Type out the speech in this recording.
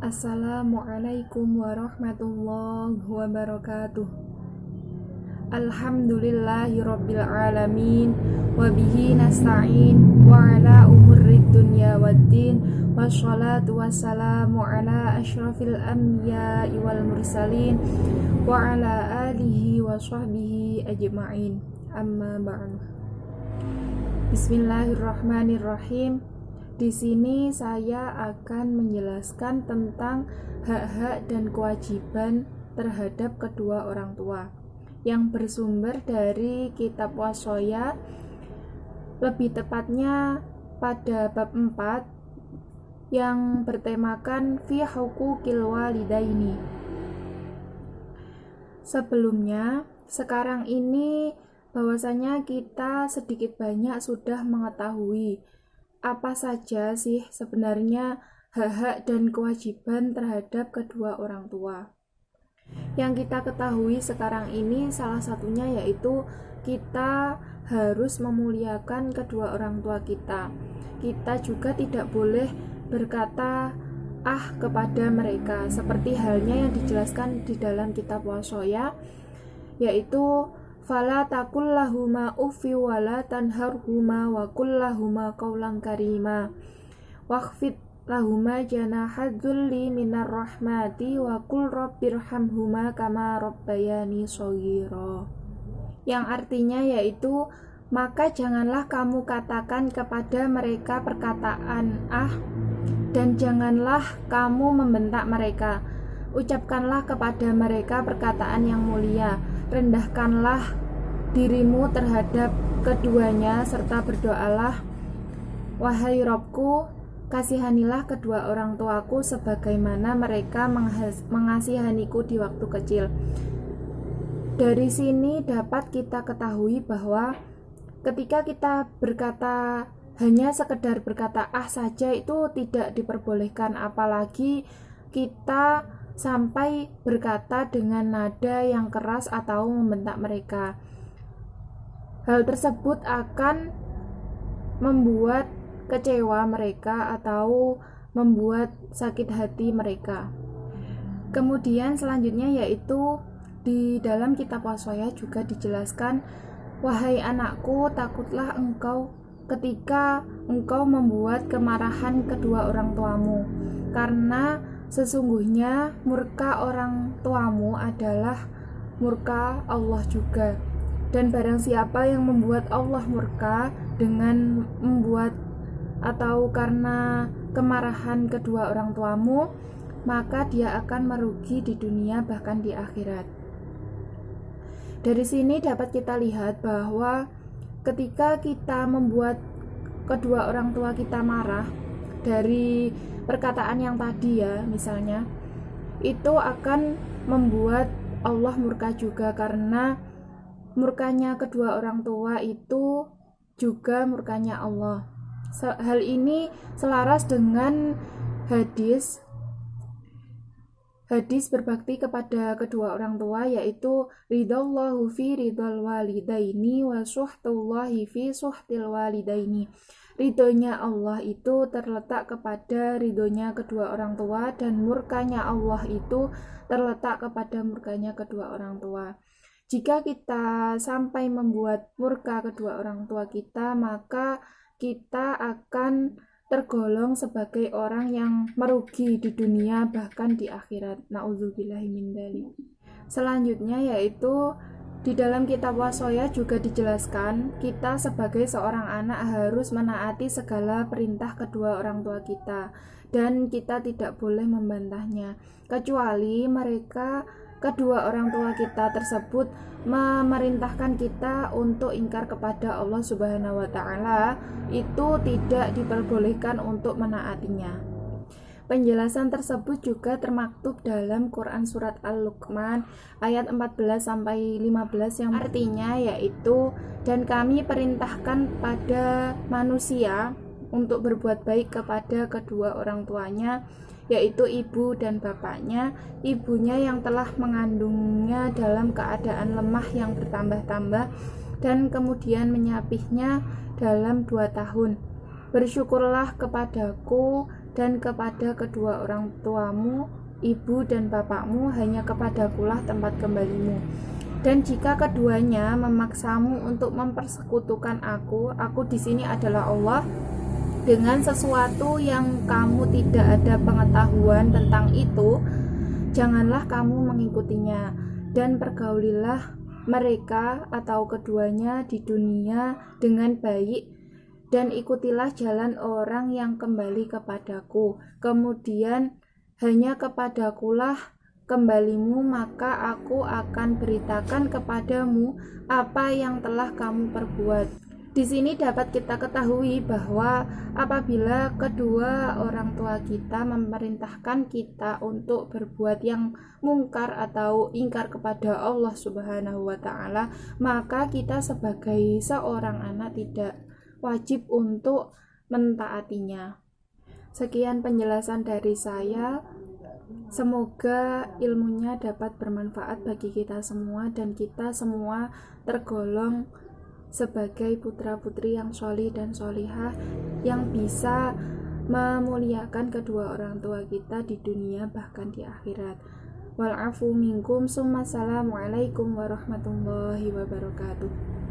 Assalamualaikum warahmatullahi wabarakatuh. Alhamdulillahirabbil alamin wa bihi nasta'in wa ala umurid dunya waddin wassalatu wassalamu ala asyrafil anbiya'i wal mursalin wa ala alihi wa sahbihi ajma'in. Amma ba'du. Bismillahirrahmanirrahim. Di sini saya akan menjelaskan tentang hak-hak dan kewajiban terhadap kedua orang tua yang bersumber dari kitab Washoya, lebih tepatnya pada bab 4 yang bertemakan fi huquqil walidaini. Sebelumnya, sekarang ini bahwasanya kita sedikit banyak sudah mengetahui apa saja sih sebenarnya hak-hak dan kewajiban terhadap kedua orang tua. Yang kita ketahui sekarang ini salah satunya yaitu kita harus memuliakan kedua orang tua kita. Kita juga tidak boleh berkata kepada mereka, seperti halnya yang dijelaskan di dalam kitab Washoya, yaitu fala takul lahuma uffi wala tanharhuma wa qul lahuma qawlan karima wakhfid lahuma janahadzulli minar rahmati wa qul rabbirhamhuma kama rabbayani shaghira, yang artinya yaitu maka janganlah kamu katakan kepada mereka perkataan dan janganlah kamu membentak mereka. Ucapkanlah kepada mereka perkataan yang mulia, rendahkanlah dirimu terhadap keduanya, serta berdoalah, wahai Robku, kasihanilah kedua orang tuaku sebagaimana mereka mengasihaniku di waktu kecil. Dari sini dapat kita ketahui bahwa ketika kita berkata hanya sekedar berkata saja itu tidak diperbolehkan, apalagi kita sampai berkata dengan nada yang keras atau membentak mereka. Hal tersebut akan membuat kecewa mereka atau membuat sakit hati mereka. Kemudian selanjutnya yaitu di dalam kitab Washoya juga dijelaskan, wahai anakku, takutlah engkau ketika engkau membuat kemarahan kedua orang tuamu, karena sesungguhnya murka orang tuamu adalah murka Allah juga. Dan barang siapa yang membuat Allah murka dengan membuat atau karena kemarahan kedua orang tuamu, maka dia akan merugi di dunia bahkan di akhirat. Dari sini dapat kita lihat bahwa ketika kita membuat kedua orang tua kita marah dari perkataan yang tadi misalnya, itu akan membuat Allah murka juga, karena murkanya kedua orang tua itu juga murkanya Allah. Hal ini selaras dengan hadis berbakti kepada kedua orang tua, yaitu ridallahu fi ridal walidaini wa suhtullahi fi suhtil walidaini. Ridhonya Allah itu terletak kepada ridhonya kedua orang tua, dan murkanya Allah itu terletak kepada murkanya kedua orang tua. Jika kita sampai membuat murka kedua orang tua kita, maka kita akan tergolong sebagai orang yang merugi di dunia bahkan di akhirat. Na'udzubillahi min dzalik. Selanjutnya yaitu di dalam kitab Washoya juga dijelaskan, kita sebagai seorang anak harus menaati segala perintah kedua orang tua kita, dan kita tidak boleh membantahnya, kecuali mereka kedua orang tua kita tersebut memerintahkan kita untuk ingkar kepada Allah Subhanahu wa Ta'ala, itu tidak diperbolehkan untuk menaatinya. Penjelasan tersebut juga termaktub dalam Quran surat Al-Luqman ayat 14-15 yang artinya yaitu, dan kami perintahkan pada manusia untuk berbuat baik kepada kedua orang tuanya, yaitu ibu dan bapaknya, ibunya yang telah mengandungnya dalam keadaan lemah yang bertambah-tambah dan kemudian menyapihnya dalam 2 tahun. Bersyukurlah kepadaku dan kepada kedua orang tuamu, ibu dan bapakmu, hanya kepadakulah tempat kembalimu. Dan jika keduanya memaksamu untuk mempersekutukan aku di sini adalah Allah, dengan sesuatu yang kamu tidak ada pengetahuan tentang itu, janganlah kamu mengikutinya, dan pergaulilah mereka atau keduanya di dunia dengan baik, dan ikutilah jalan orang yang kembali kepadaku. Kemudian hanya kepadakulah kembalimu, maka aku akan beritakan kepadamu apa yang telah kamu perbuat. Di sini dapat kita ketahui bahwa apabila kedua orang tua kita memerintahkan kita untuk berbuat yang mungkar atau ingkar kepada Allah Subhanahu wa taala, maka kita sebagai seorang anak tidak wajib untuk mentaatinya. Sekian penjelasan dari saya. Semoga ilmunya dapat bermanfaat bagi kita semua dan kita semua tergolong sebagai putra-putri yang sholih dan sholihah yang bisa memuliakan kedua orang tua kita di dunia bahkan di akhirat. Wal afu minkum. Assalamualaikum warahmatullahi wabarakatuh.